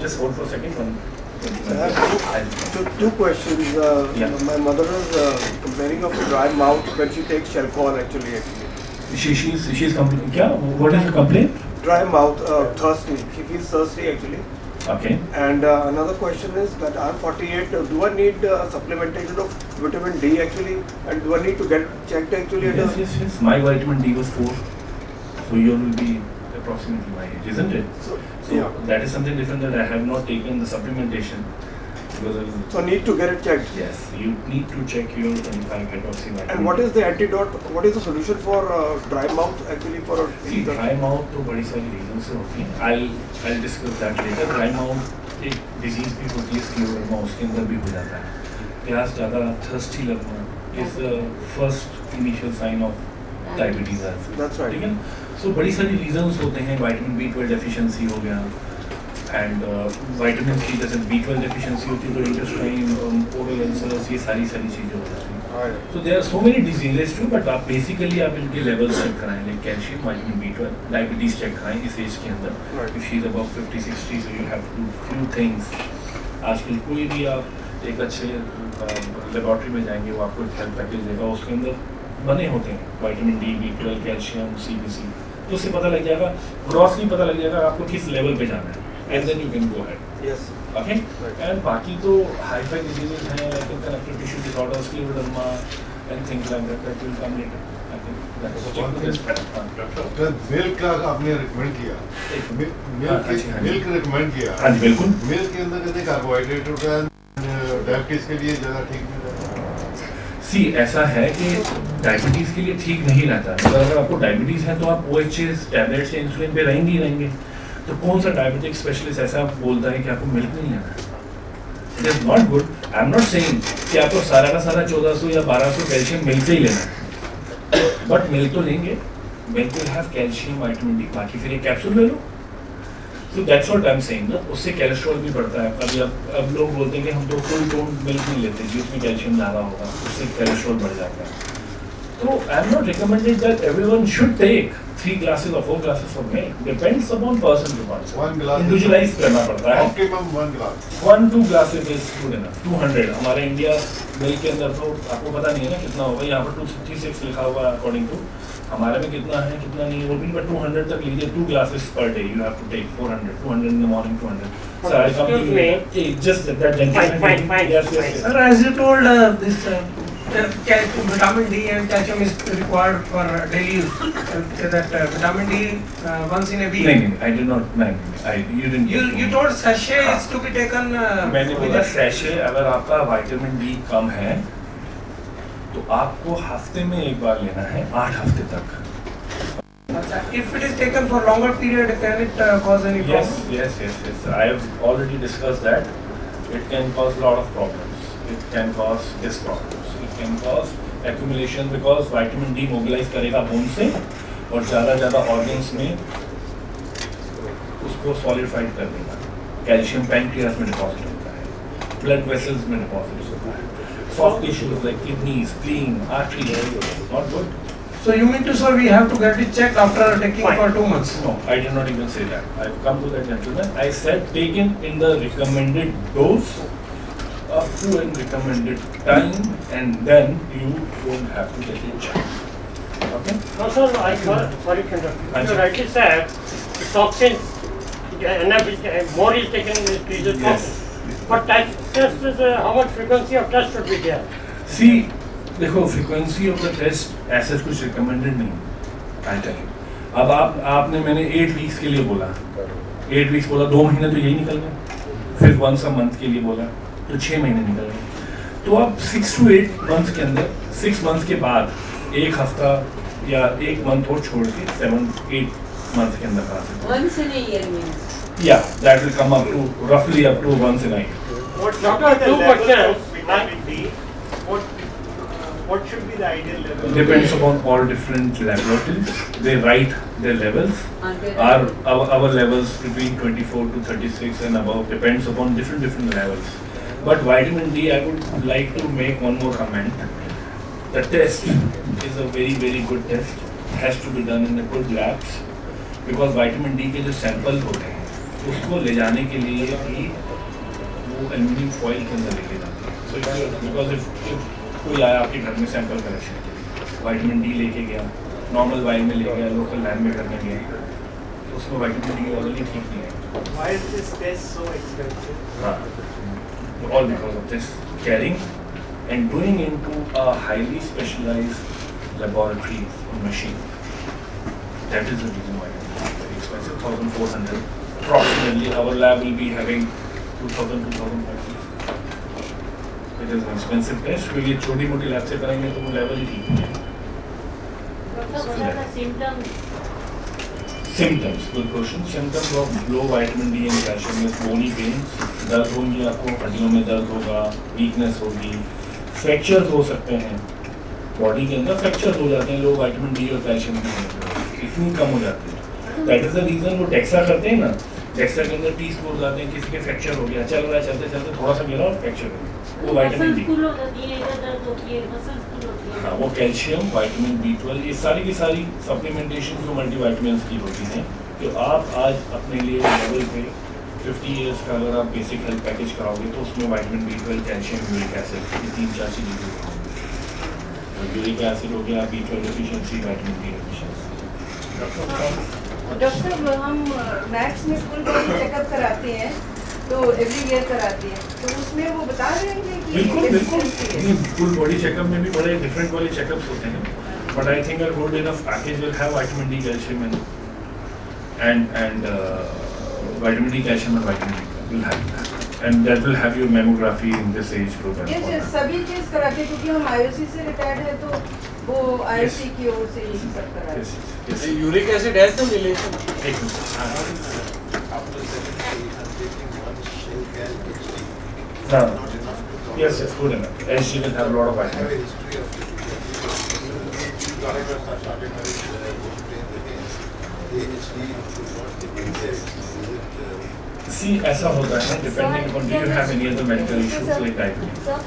Just hold for a second. I have two questions. My mother is complaining of dry mouth when she takes Shelcol actually. She's complaining. क्या? What is the complaint? Dry mouth, thirsty. She feels thirsty actually. Okay. And another question is that I'm 48. Do I need supplementation of vitamin D actually? And do I need to get checked actually? Yes. My vitamin D was 4, so you will be approximately my age, isn't it? So yeah. That is something different that I have not taken the supplementation because so need to get it checked. Yes, you need to check your 25 hydroxy vitamin. And what is the antidote? What is the solution for dry mouth actually for? See, dry mouth तो बड़ी सारी reasons से होती हैं. I'll discuss that later. Dry mouth एक disease भी होती है स्क्लेरोडर्मा, उसके अंदर भी हो जाता है. प्यास ज़्यादा, thirsty लगना is the first initial sign of diabetes. That's right. ठीक है. So बड़ी सारी reasons होते हैं. Vitamin B12 deficiency हो गया. And vitamins की जैसे B12 deficiency होती है तो intestine, oral ulcers, ये सारी चीज़ें हो जाती हैं. So there are so many diseases too, but आप basically आप इनके levels check कराएं, like calcium, vitamin B12, diabetes check कराएं इस age के अंदर. If she is above 50-60, so you have to do few things. आजकल कोई भी आप एक अच्छे लेबोरेटरी में जाएंगे वो आपको एक हेल्थ पैकेज देगा, उसके अंदर बने होते हैं vitamin D, B12, calcium, CBC. तो उससे पता लग जाएगा, ग्रॉसली पता लग जाएगा आपको किस लेवल पे जाना है. And then you can go ahead. Yes. Okay. Right. And बाकी तो high-fi diseases हैं, like connective tissue disorders, scleroderma, and things like that. That will come later. I think that's doctor milk का आपने recommend किया. Milk recommend किया. हाँ जी बिल्कुल. Milk के अंदर कहते कार्बोहाइड्रेट होता है, डायबिटीज के लिए ज़्यादा ठीक नहीं रहता. सी ऐसा है कि डायबिटीज के लिए ठीक नहीं रहता. अगर आपको डायबिटीज है तो आप OHs, टैबलेट्स या इंसुलिन पे रहेंगे ही रहेंगे. तो कौन सा डायबिटिक स्पेशलिस्ट ऐसा बोलता है कि आपको मिल्क नहीं लेना है? It is not good. I am not saying कि आपको सारा का सारा 1400 या 1200 कैल्शियम मिल्क से ही लेना है, बट मिल्क तो लेंगे. Milk will have calcium, vitamin D, बाकी फिर एक कैप्सूल ले लो. So that's what I am saying ना. उससे कोलेस्ट्रॉल भी बढ़ता है. अभी अब लोग बोलते हैं कि हम तो फुल टोन मिल्क नहीं लेते जी, उसमें कैल्शियम ज़्यादा होगा, उससे कोलेस्ट्रॉल बढ़ जाता है. तो I am not recommended that everyone should take 3 glasses or 4 glasses of milk. Depends upon person to person. 1 glass. Individualize करना पड़ता है. Optimum 1 glass. 1-2 glasses is good enough. 200. हमारे इंडिया मिल्क के अंदर तो आपको पता नहीं है ना कितना होगा. यहाँ पर 236 लिखा हुआ है according to. हमारे में कितना है कितना नहीं है वो भी, but 200 तक लीजिए. 2 glasses per day you have to take. 400. 200 in the morning, 200. So I come to you. Okay, just that gentleman. Fine. Yes. Sir, as you told, this vitamin D and calcium is required for daily use. That vitamin D once in a week. नहीं, I did not. You didn't. You told sachet is to be taken. मैंने बोला sachet अगर आपका vitamin D कम है तो आपको हफ्ते में एक बार लेना है 8 हफ्ते तक. If it is taken for longer period, can it cause any problem? Yes. I have already discussed that. It can cause a lot of problems. It can cause this problems. It can cause accumulation because vitamin D mobilize करेगा bone से और ज़्यादा organs में उसको solidified कर देगा. Calcium pancreas में deposit होता है, ब्लड वेसल्स में डिपॉजिट होता है, soft tissues like kidney, spleen, artery. Not good. So you mean to say we have to get it checked after taking for 2 months? No, I did not even say that. I've come to that gentleman. I said taken in the recommended dose up to a recommended time, and then you don't have to get it checked. Okay? No, sir, I thought, sorry to interrupt. You rightly said, the toxin, more is taken is a toxin. But test is, how much frequency of test should be there? See, देखो frequency of the test ऐसा कुछ recommended नहीं. I tell you. अब आपने मैंने 8 weeks के लिए बोला, 8 वीक्स बोला, 2 महीने तो यही निकल गए. फिर 1 मंथ के लिए बोला तो 6 महीने निकल गए. तो अब 6 to 8 मंथ के अंदर 6 मंथ के बाद 1 हफ्ता या 1 मंथ और छोड़ के 7-8 मंथ के अंदर करा सकते. Once in a year means. Yeah, that will come up to roughly up to once in a year. Doctor, 2 questions. What should be the ideal level? Depends upon all different laboratories. They write their levels. Our levels between 24 to 36 and above depends upon different levels. But vitamin D, I would like to make one more comment. The test is a very good test. It has to be done in the good labs because vitamin D के जो sample होते हैं उसको ले जाने के लिए भी वो एल्यूमिनियम फॉइल के अंदर लेके जाते हैं. सो बिकॉज इफ कोई आया आपके घर में सैंपल कलेक्शन के लिए, विटामिन डी लेके गया, नॉर्मल वाइन में ले गया, लोकल लैब में करने गया, तो उसमें विटामिन डी लेवल ही ठीक नहीं है. Why is this test so expensive? हाँ, all because of this carrying and doing into a highly specialized laboratory machine. That is the reason why it is very expensive. 1,400 approximately. Our lab will be having 2,000, 2,500. It is an expensive test. क्योंकि छोटी मोटी lab से कराएंगे तो वो level ही ठीक नहीं है. Doctor, what are the symptoms? Symptoms, good question. Symptoms of low vitamin D and calcium is bony pains, दर्द होंगी आपको, हड्डियों में दर्द होगा, वीकनेस होगी, फ्रैक्चर्स हो सकते हैं, बॉडी के अंदर फ्रैक्चर्स हो जाते हैं लो विटामिन डी और कैल्शियम की वजह से, इतनी कम हो जाती है. दैट इज द रीजन वो डेक्सा करते हैं ना, डेक्सा के अंदर टी स्पून जाते हैं, किसी के फ्रैक्चर हो गया, चल रहा है, चलते चलते थोड़ा सा गिरा और फ्रैक्चर हो गया, वो विटामिन डी. पुल हो जाती है, इधर दर्द होती है, मसल्स पुल होती है. हाँ, वो कैल्शियम, विटामिन B12, ये सारी की सारी सप्लीमेंटेशन जो मल्टीविटामिन्स की होती हैं, तो आप आज अपने लिए लेवल पे 50 इयर्स का अगर आप बेसिक हेल्थ पैकेज कराओगे तो उसमें vitamin B12, calcium, uric acid, ये 3-4 चीज़ें होंगी. यूरिक एसिड हो गया, B12 efficiency, vitamin D efficiency. Doctor हम मैक्स में फुल बॉडी चेकअप कराते हैं तो एवरी ईयर कराते हैं, तो उसमें वो बता रहे हैं कि बिल्कुल ये बिल्कुल. deficiency है। नहीं, फुल बॉडी चेकअप में भी बड़े डिफरेंट वाले चेकअप्स होते हैं, but I think a good enough package will have vitamin D, calcium and vitamin D, calcium and vitamin D will have that. And that will have your mammography in this age group and all ये that. सभी चीज कराते हैं क्योंकि हम IOC से retired है तो वो आईओसी की ओर से यही सब कराते Yes, हैं. yes, The yes. uric acid has some relation. एक मिनट. हाँ. Yes, yes, good enough. And she will have a lot of vitamin. See, ऐसा होता है depending upon do you have any other medical issues like diabetes, Sir,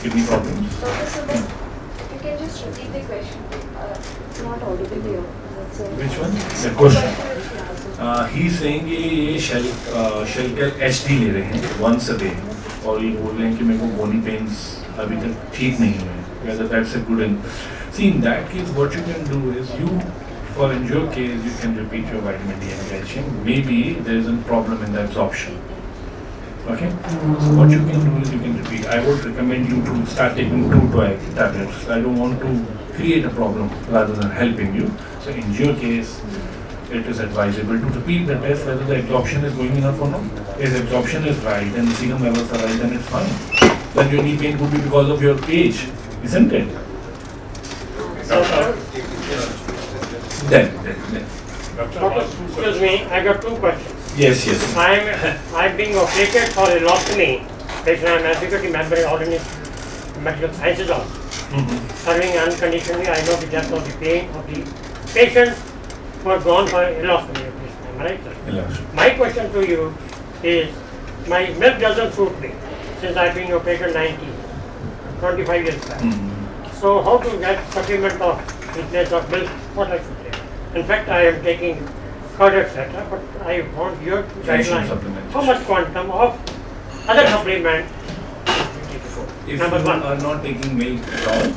kidney problems? Dr. Subban, you can just repeat the question. It's not audible here. That's all. Which one? The question. He's saying कि ये शेल्कर HD ले रहे हैं once a day और ये बोल रहे हैं कि मेरे को bony pains अभी तक ठीक नहीं हुए. Whether that's a good and see in that case what you can do is for in your case you can repeat your vitamin D and calcium. Maybe there is a problem in the absorption. Okay. So what you can do is you can repeat. I would recommend you to start taking 2 tablets. I don't want to create a problem rather than helping you. So in your case, it is advisable to repeat the test whether the absorption is going enough or not. If absorption is right and the serum levels are right, then it's fine. Then your knee pain could be because of your age, isn't it? Then. Doctor, excuse me, I got 2 questions. Yes. I'm being operated for elostomy. Patient, I'm executive member of All India Medical Sciences also. Serving unconditionally, I know the depth of the pain of the patient who are gone for elostomy at this time, right sir? My question to you is, my milk doesn't suit me since I've been operated 25 years back. So how to get supplement of in place of milk? What I should take? In fact, I am taking curd etc. But I want your Calcium guideline. supplement. How much quantum of other supplement? If Number you 1. are not taking milk at all,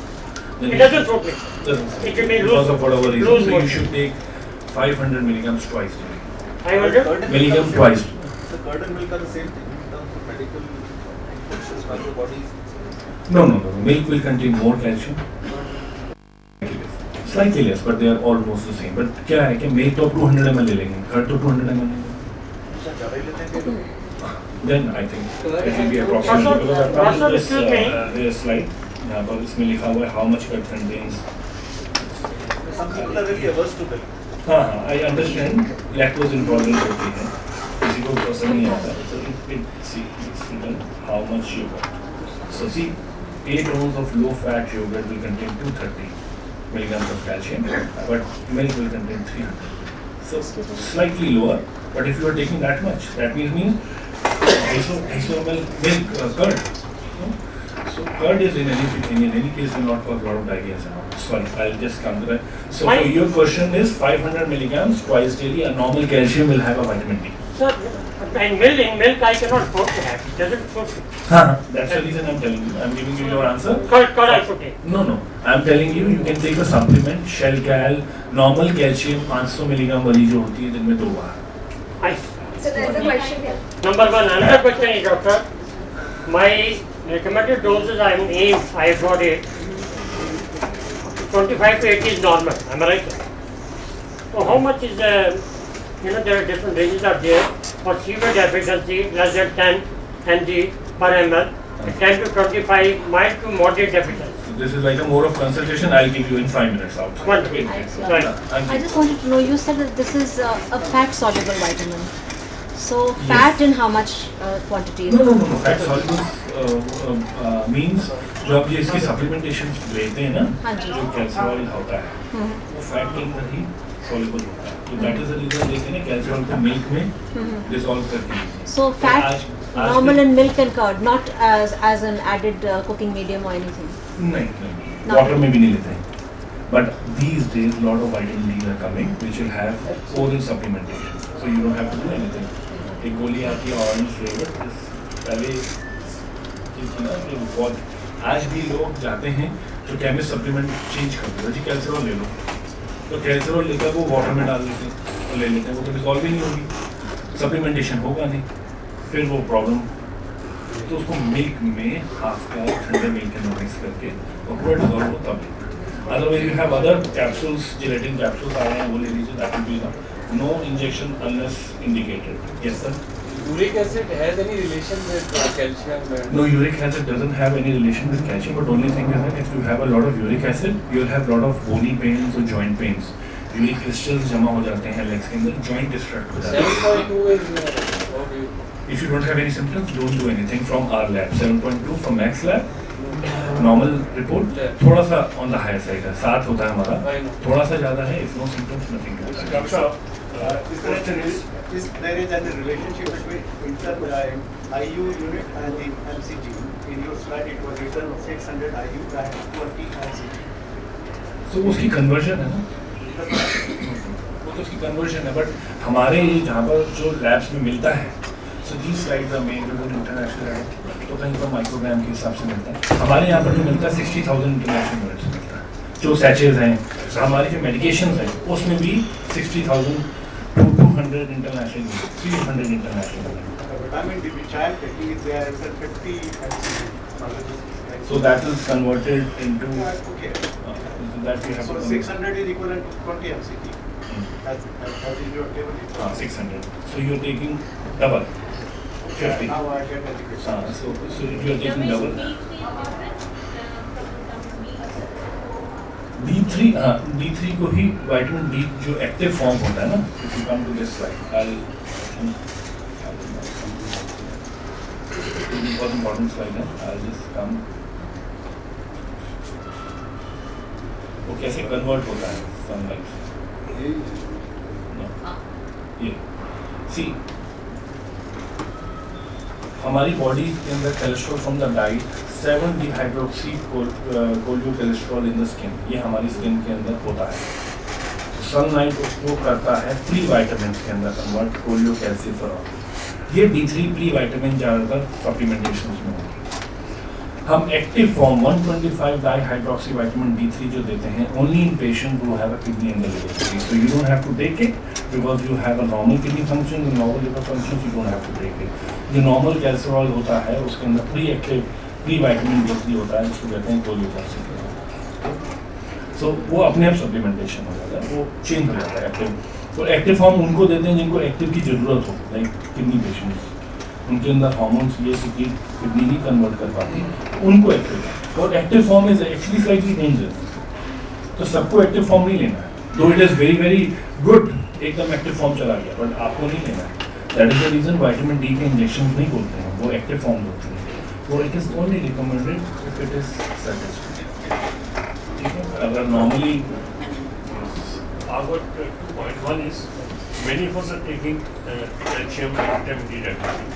then It doesn't suit me. doesn't It may because lose- of whatever reason. lose So you motion. should take 500 milligrams twice a day. 500? Milligram twice. The curd and milk are the same thing in terms of medical functions for the body. No. Milk will contain more calcium. Slightly less, but they are almost the same. But क्या है कि milk तो 200 ml ले लेंगे, curd तो 200 ml ले ज़्यादा ही लेते हैं कि Then I think it will be approximately because I've come to this this slide. यहाँ पर इसमें लिखा हुआ है how much curd contains. some people are really averse to milk. हाँ, I understand. Lactose intolerance होती है, किसी को पसंद नहीं आता. So it's written how much sugar. So see, 8 ounces of low-fat yogurt will contain 230 milligrams of calcium, but milk will contain 300. So slightly lower. But if you are taking that much, that means isomel milk curd. So curd is in any case will not cause a lot of diarrhea. Sorry, I'll just come to that. So Why? your question is 500 milligrams twice daily. A normal calcium will have a vitamin D. Sir, in milk I cannot put that. It doesn't put. That's the reason I'm telling you. I'm giving you your answer. Curd I put it. No. I'm telling you, you can take a supplement, Shell Cal, normal calcium 500 milligram वाली जो होती है दिन में 2 बार. I. So there's a question here. Number one, another question is, doctor, my recommended doses I got it. 25 to 80 is normal. Am I right? So how much is there are different ranges out there for severe deficiency less than 10 mg per ml, 10 to 25 mild to moderate deficiency. So this is like a more of consultation. I'll give you in 5 minutes out. Wonderful. Right. I just wanted to know, you said that this is a fat soluble vitamin. So fat in how much quantity? No. Fat soluble means जो आप ये इसकी supplementation लेते हैं ना, हाँ जी। जो calcium होता है, वो फैट के अंदर ही soluble होता है. तो that is the reason देखते हैं ना कैल्शियम को मिल्क में dissolve करके. So fat normal in milk and curd, not as an added cooking medium or anything. नहीं. Water में भी नहीं लेते हैं. But these days lot of vitamin D are coming which will have oral supplementation. So you don't have to do anything. एक गोली आती है ऑरेंज फ्लेवर, पहले बहुत आज भी लोग जाते हैं तो केमिस्ट सप्लीमेंट चेंज कर देते हैं, जी कैल्सियम ले लो, तो कैल्सियम लेकर वो वाटर में डाल देते हैं तो ले लेते हैं, वो तो डिसॉल्व ही नहीं होगी, सप्लीमेंटेशन होगा नहीं, फिर वो प्रॉब्लम. तो उसको मिल्क में हाफ का ठंडे मिल्क के अंदर मिक्स करके और पूरा डिसॉल्व हो तब लेते. Otherwise you have other capsules, gelatin capsules आ रहे हैं, वो ले लीजिए, that will be no injection unless indicated. Yes, sir. Uric acid has any relation with calcium? No, uric acid doesn't have any relation with calcium, but only thing is that if you have a lot of uric acid, you'll have lot of bony pains or joint pains. Uric crystals जमा हो जाते हैं legs के अंदर, joint distract हो जाता है. 7.2 is If you don't have any symptoms, don't do anything from our lab. 7.2 from Max Lab. Normal report. थोड़ा सा on the higher side है. 7 होता है हमारा. थोड़ा सा ज़्यादा है. If no symptoms, nothing. Doctor Saab, is there is any relationship between IU unit and the MCG? In your slide it was written 600 IU and 20 MCG. So उसकी conversion है ना? वो तो उसकी conversion है, but हमारे जहाँ पर जो labs में मिलता है, so these slides are made with international है, तो कहीं पर माइक्रोग्राम के हिसाब से मिलता है. हमारे यहाँ पर जो मिलता है 60,000 इंटरनेशनल यूनिट्स मिलता है. जो सैचेज हैं, हमारी जो मेडिकेशंस हैं, उसमें भी 60,000 to 200 international units, 300 international units. Vitamin D which I am taking is there is 50 MCG. So that is converted into Okay. so that we have So to 600 is equivalent to 20 MCG. As in your table. 600. So you're taking double. 50. Now I get education. So you're taking double. D3 को ही vitamin D जो active form होता है ना, if you come to this slide, बहुत important slide है, I'll just come. वो कैसे convert होता है सनलाइट से? ये सी हमारी बॉडी के अंदर cholesterol from the diet 7-dehydroxy cholesterol in the skin, ये हमारी स्किन के अंदर होता है. सनलाइट उसको करता है प्री वाइटामिन के अंदर कन्वर्ट, कोलियोकैल्सिफेरॉल. ये D3 प्री वाइटामिन ज़्यादातर सप्लीमेंटेशन में होती है. हम active form 125 dihydroxy vitamin D3 जो देते हैं only in patient who have a kidney invalidity. So you don't have to take it because you have a normal kidney function, normal liver function, you don't have to take it. जो normal calciferol होता है उसके अंदर pre active pre vitamin D3 होता है, जिसको कहते हैं कोलियोकैल्सिफेरॉल. सो वो अपने आप सप्लीमेंटेशन हो जाता है, वो चेंज हो जाता है एक्टिव. तो एक्टिव फॉर्म उनको देते हैं जिनको एक्टिव की ज़रूरत हो, लाइक किडनी पेशेंट्स, उनके अंदर हार्मोन्स ये की किडनी नहीं कन्वर्ट कर पाती, उनको एक्टिव. और active form is actually slightly dangerous, तो सबको एक्टिव फॉर्म नहीं लेना है. दो it is very very good, एकदम एक्टिव फॉर्म चला गया, बट आपको नहीं लेना है. That is the reason vitamin D के इंजेक्शन नहीं बोलते हैं, वो एक्टिव फॉर्म होती है. वो it is only recommended if it is suggested. ठीक है, अगर normally I've got 2 points. One is many of us are taking calcium and vitamin D regularly.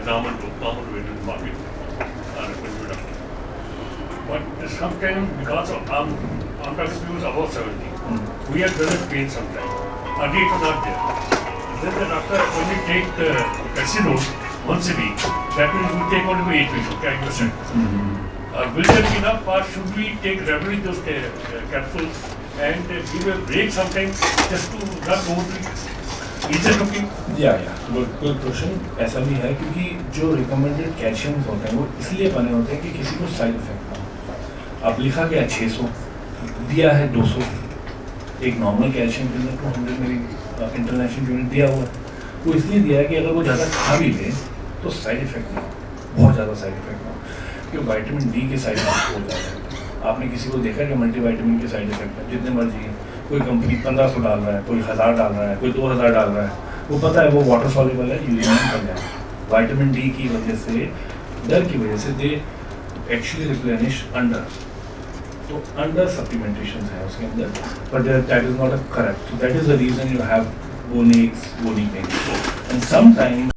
Normal weight in the market recommended by doctor. But sometimes because of I'm talking to people above 70, we have present pain sometimes. Earlier it was not there. then the doctor when you take Pepsidone once a week, that means we take only 8 weeks, okay, I understand. Will that be enough, or should we take regularly those capsules and give a break sometimes just to not overdo? Is it okay? या good question. ऐसा भी है क्योंकि जो recommended calciums होते हैं वो इसलिए बने होते हैं कि किसी को साइड इफेक्ट ना हो. अब लिखा गया 600, दिया है 200. एक नॉर्मल कैल्शियम के अंदर 200 मेरी इंटरनेशनल यूनिट दिया हुआ है. वो इसलिए दिया है कि अगर वो ज़्यादा खा भी ले तो साइड इफेक्ट ना हो, बहुत ज़्यादा साइड इफेक्ट ना हो. क्योंकि विटामिन डी के साइड इफेक्ट हो जाते हैं. आपने किसी को देखा कि मल्टीविटामिन के साइड इफेक्ट है जितने मर्जी हैं. कोई कंपनी 1500 डाल रहा है, कोई 1000 डाल रहा है, कोई 2000 डाल रहा है. वो पता है वो वाटर सॉल्युबल है, यूरिन में कर जाए. विटामिन डी की वजह से, डर की वजह से दे एक्चुअली रिप्लेनिश अंडर. तो अंडर सप्लीमेंटेशन है उसके अंदर, but that is not a correct. So that is the reason you have bone aches, bony pain. And sometimes